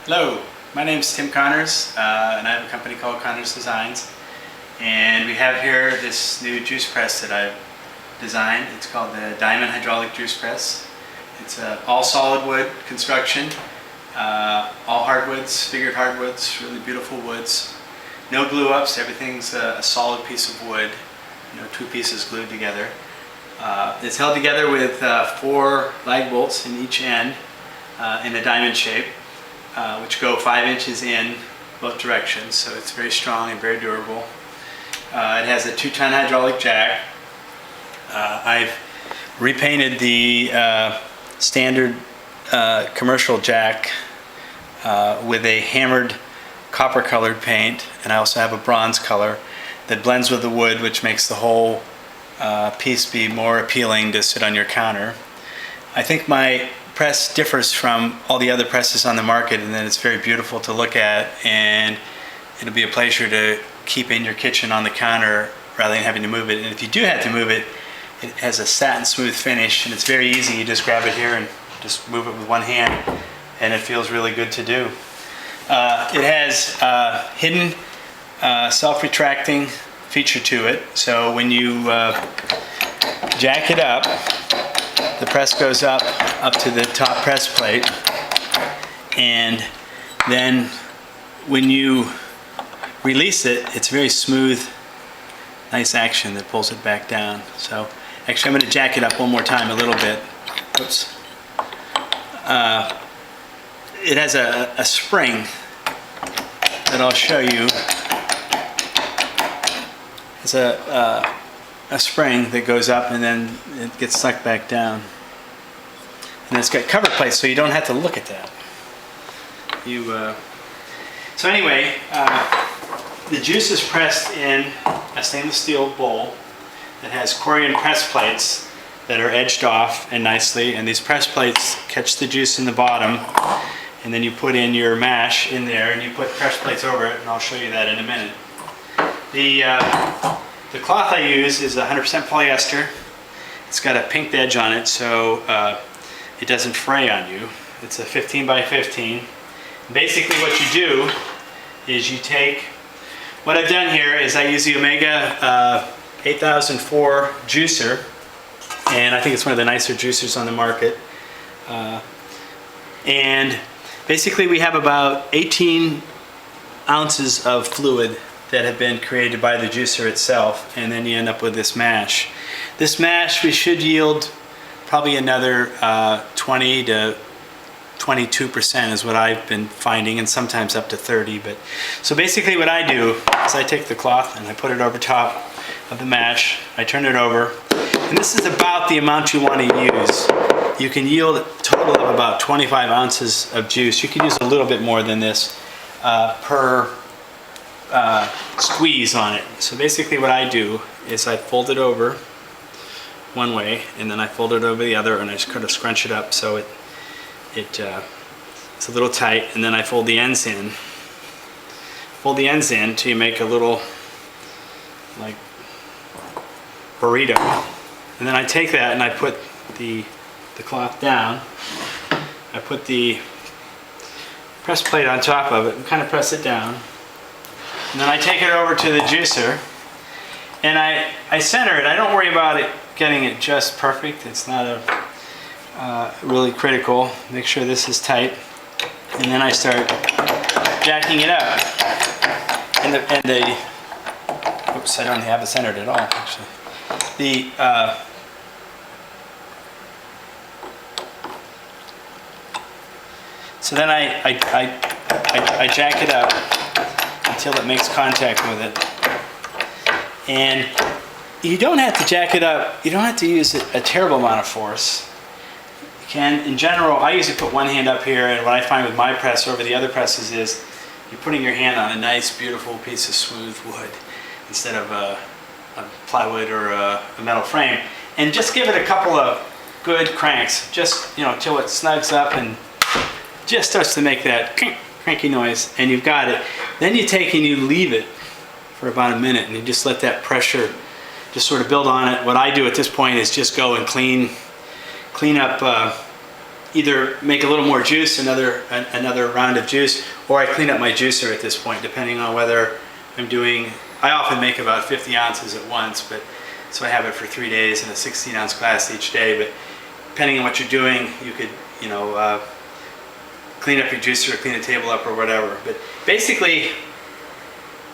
Hello, my name is Tim Connors, and I have a company called Connors Designs. And we have here this new juice press that I've designed. It's called the Diamond Hydraulic Juice Press. It's all solid wood construction, all hardwoods, figured hardwoods, really beautiful woods. No glue ups, everything's a solid piece of wood, two pieces glued together. It's held together with 4 lag bolts in each end in a diamond shape. Which go 5 inches in both directions, so it's very strong and very durable. It has a 2-ton hydraulic jack. I've repainted the standard commercial jack with a hammered copper colored paint, and I also have a bronze color that blends with the wood, which makes the whole piece be more appealing to sit on your counter. I think my press differs from all the other presses on the market, and then it's very beautiful to look at, and it'll be a pleasure to keep in your kitchen on the counter rather than having to move it. And if you do have to move it, it has a satin smooth finish, and it's very easy. You just grab it here and just move it with one hand, and it feels really good to do. It has a hidden self-retracting feature to it, so when you jack it up, the press goes up to the top press plate, and then when you release it, it's very smooth, nice action that pulls it back down. So actually I'm going to jack it up one more time a little bit. Oops. It has a spring that I'll show you. It's a spring that goes up and then it gets sucked back down. And it's got cover plates, so you don't have to look at that. So anyway, the juice is pressed in a stainless steel bowl that has Corian press plates that are edged off and nicely, and these press plates catch the juice in the bottom, and then you put in your mash in there and you put press plates over it, and I'll show you that in a minute. The cloth I use is 100% polyester. It's got a pinked edge on it, so it doesn't fray on you. It's a 15 by 15. Basically what you do is you take, what I've done here is I use the Omega 8004 juicer, and I think it's one of the nicer juicers on the market. And basically we have about 18 ounces of fluid that have been created by the juicer itself, and then you end up with this mash. This mash we should yield probably another 20 to 22% is what I've been finding, and sometimes up to 30. But so basically what I do is I take the cloth and I put it over top of the mash, I turn it over, and this is about the amount you want to use. You can yield a total of about 25 ounces of juice. You can use a little bit more than this per squeeze on it. So basically what I do is I fold it over one way, and then I fold it over the other, and I just kind of scrunch it up so it's a little tight, and then I fold the ends in. Fold the ends in till you make a little like burrito, and then I take that and I put the cloth down. I put the press plate on top of it and kind of press it down. And then I take it over to the juicer, and I center it. I don't worry about it getting it just perfect. It's not really critical. Make sure this is tight, and then I start jacking it up. Oops, I don't have it centered at all, actually. So then I jack it up until it makes contact with it. And you don't have to jack it up, you don't have to use a terrible amount of force. You can, in general, I usually put one hand up here, and what I find with my press over the other presses is you're putting your hand on a nice, beautiful piece of smooth wood instead of a plywood or a metal frame. And just give it a couple of good cranks, just till it snugs up and just starts to make that cranky noise, and you've got it. Then you take and you leave it for about a minute, and you just let that pressure just sort of build on it. What I do at this point is just go and clean up either make a little more juice, another round of juice, or I clean up my juicer at this point, depending on whether I'm doing. I often make about 50 ounces at once, but so I have it for 3 days in a 16-ounce glass each day. But depending on what you're doing, you could, clean up your juicer, or clean the table up, or whatever. But basically,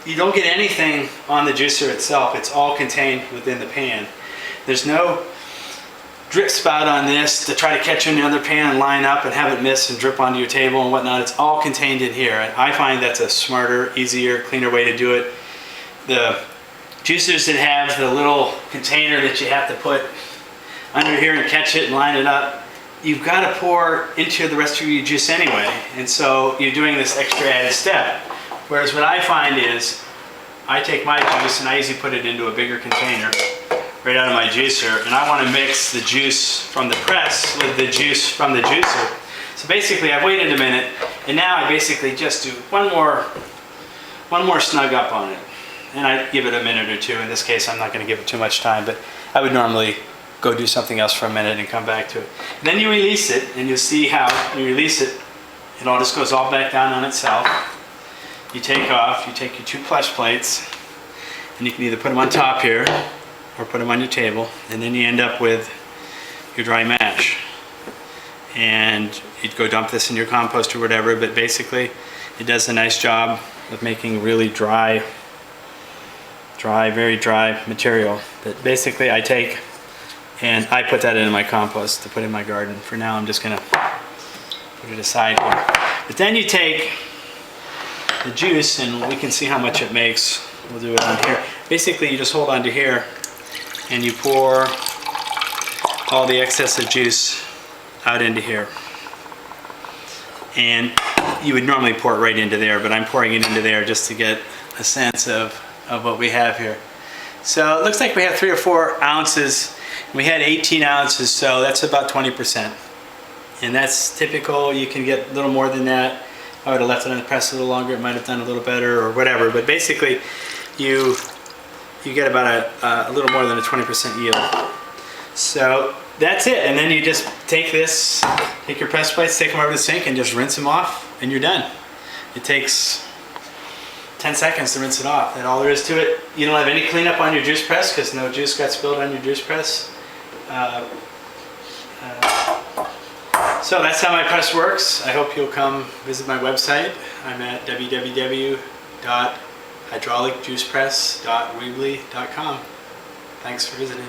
you don't get anything on the juicer itself. It's all contained within the pan. There's no drip spout on this to try to catch in the other pan and line up and have it miss and drip onto your table and whatnot. It's all contained in here, and I find that's a smarter, easier, cleaner way to do it. The juicers that have the little container that you have to put under here and catch it and line it up, you've got to pour into the rest of your juice anyway, and so you're doing this extra added step. Whereas what I find is, I take my juice and I usually put it into a bigger container right out of my juicer, and I want to mix the juice from the press with the juice from the juicer. So basically I've waited a minute, and now I basically just do one more snug up on it. And I give it a minute or two. In this case I'm not going to give it too much time, but I would normally go do something else for a minute and come back to it. And then you release it, and you'll see how you release it, it all just goes all back down on itself. You take off, you take your 2 plush plates, and you can either put them on top here or put them on your table, and then you end up with your dry mash. And you'd go dump this in your compost or whatever, but basically it does a nice job of making really dry, very dry material. But basically I take and I put that into my compost to put in my garden. For now I'm just gonna put it aside here. But then you take the juice, and we can see how much it makes. We'll do it on here. Basically you just hold onto here and you pour all the excess of juice out into here. And you would normally pour it right into there, but I'm pouring it into there just to get a sense of what we have here. So it looks like we have 3 or 4 ounces. We had 18 ounces, so that's about 20%. And that's typical. You can get a little more than that. If I would have left it on the press a little longer, it might have done a little better or whatever. But basically, you get about a little more than a 20% yield. So that's it. And then you just take this, take your press plates, take them over to the sink, and just rinse them off, and you're done. It takes 10 seconds to rinse it off. That's all there is to it. You don't have any cleanup on your juice press because no juice got spilled on your juice press. So that's how my press works. I hope you'll come visit my website. I'm at www.hydraulicjuicepress.weebly.com. Thanks for visiting.